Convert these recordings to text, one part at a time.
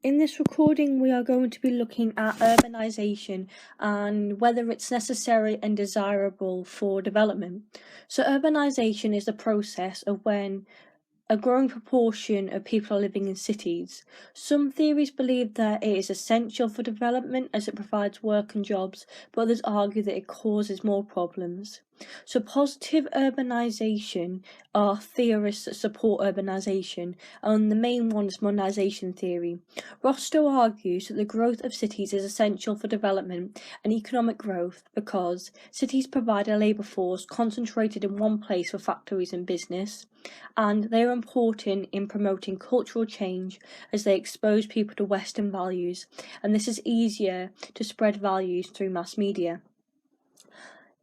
In this recording, we are going to be looking at urbanisation and whether it's necessary and desirable for development. So urbanisation is the process of when a growing proportion of people are living in cities. Some theories believe that it is essential for development as it provides work and jobs, but others argue that it causes more problems. So positive urbanisation are theorists that support urbanisation, and the main one is modernization theory. Rostow argues that the growth of cities is essential for development and economic growth because cities provide a labour force concentrated in one place for factories and business, and they are important in promoting cultural change as they expose people to Western values, and this is easier to spread values through mass media.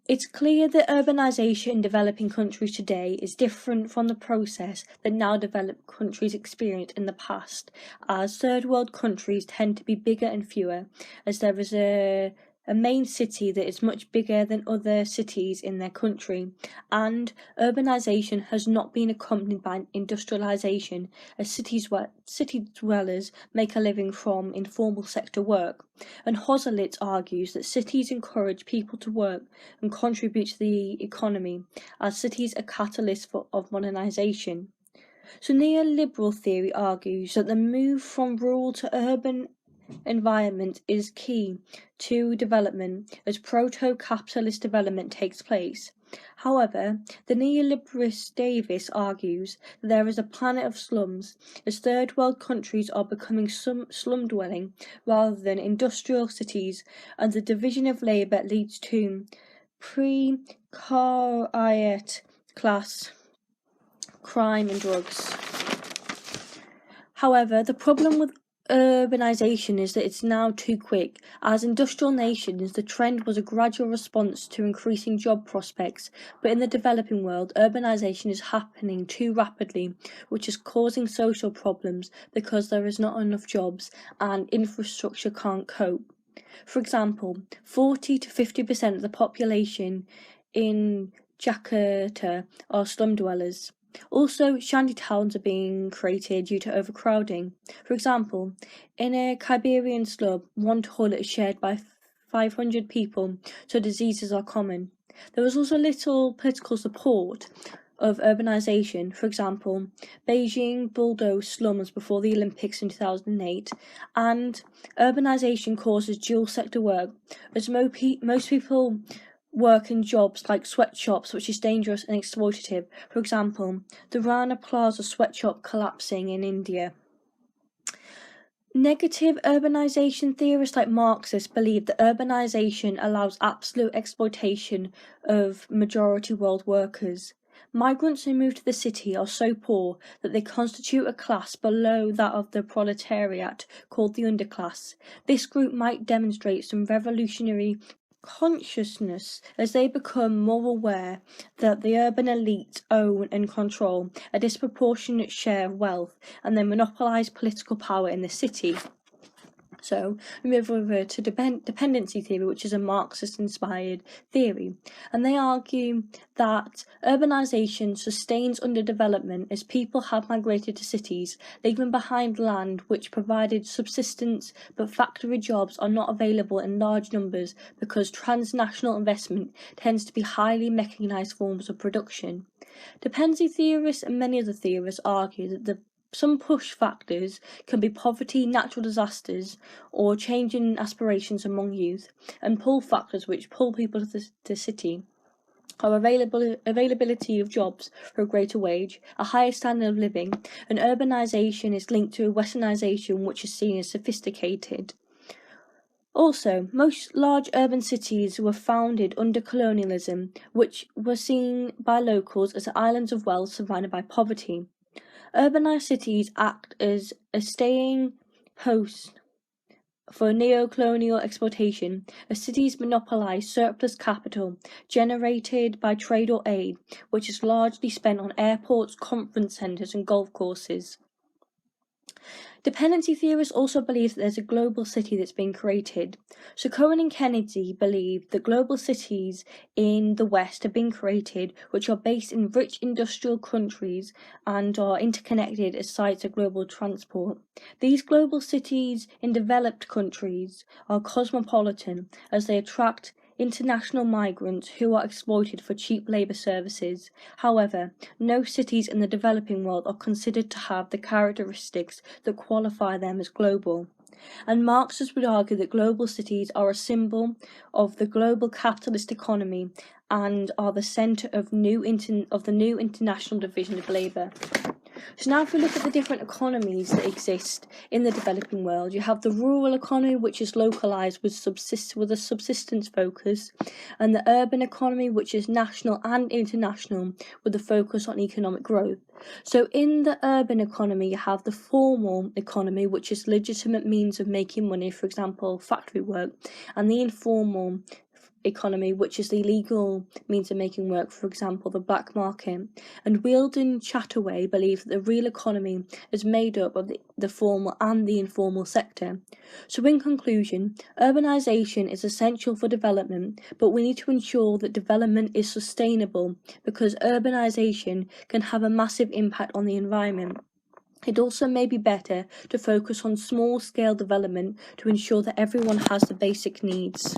It's clear that urbanisation in developing countries today is different from the process that now developed countries experienced in the past, as third world countries tend to be bigger and fewer, as there is a main city that is much bigger than other cities in their country, and urbanisation has not been accompanied by industrialisation, as city dwellers make a living from informal sector work. And Hoselitz argues that cities encourage people to work and contribute to the economy, as cities are catalysts of modernisation. So neoliberal theory argues that the move from rural to urban environment is key to development as proto-capitalist development takes place. However, the neoliberalist Davis argues that there is a planet of slums, as third world countries are becoming slum dwelling rather than industrial cities, and the division of labour leads to precariat class, crime and drugs. However, the problem with urbanisation is that it's now too quick. As industrial nations, the trend was a gradual response to increasing job prospects, but in the developing world, urbanisation is happening too rapidly, which is causing social problems because there is not enough jobs and infrastructure can't cope. For example, 40 to 50% of the population in Jakarta are slum dwellers. Also, shanty towns are being created due to overcrowding. For example, in a Iberian slum, one toilet is shared by 500 people, so diseases are common. There was also little political support of urbanisation. For example, Beijing bulldozed slums before the Olympics in 2008, and urbanisation causes dual sector work, as most people work in jobs like sweatshops, which is dangerous and exploitative. For example, the Rana Plaza sweatshop collapsing in India. Negative urbanisation theorists like Marxists believe that urbanisation allows absolute exploitation of majority world workers. Migrants who move to the city are so poor that they constitute a class below that of the proletariat, called the underclass. This group might demonstrate some revolutionary consciousness as they become more aware that the urban elite own and control a disproportionate share of wealth and they monopolise political power in the city. So we move over to dependency theory, which is a Marxist-inspired theory, and they argue that urbanisation sustains underdevelopment as people have migrated to cities, leaving behind land which provided subsistence, but factory jobs are not available in large numbers because transnational investment tends to be highly mechanised forms of production. Dependency theorists and many other theorists argue that some push factors can be poverty, natural disasters, or changing aspirations among youth, and pull factors which pull people to the city are availability of jobs for a greater wage, a higher standard of living, and urbanisation is linked to westernisation, which is seen as sophisticated. Also, most large urban cities were founded under colonialism, which were seen by locals as islands of wealth surrounded by poverty. Urbanised cities act as a staying host for neo-colonial exploitation, as cities monopolise surplus capital generated by trade or aid, which is largely spent on airports, conference centres and golf courses. Dependency theorists also believe that there's a global city that's been created. So Cohen and Kennedy believe that global cities in the West have been created, which are based in rich industrial countries and are interconnected as sites of global transport. These global cities in developed countries are cosmopolitan as they attract international migrants who are exploited for cheap labour services. However, no cities in the developing world are considered to have the characteristics that qualify them as global. And Marxists would argue that global cities are a symbol of the global capitalist economy and are the centre of the new international division of labour. So now if we look at the different economies that exist in the developing world, you have the rural economy, which is localised with a subsistence focus, and the urban economy, which is national and international with a focus on economic growth. So in the urban economy, you have the formal economy, which is legitimate means of making money, for example, factory work, and the informal economy, which is the illegal means of making work, for example, the black market. And Weldon Chataway believes that the real economy is made up of the formal and the informal sector. So in conclusion, urbanisation is essential for development, but we need to ensure that development is sustainable because urbanisation can have a massive impact on the environment. It also may be better to focus on small-scale development to ensure that everyone has the basic needs.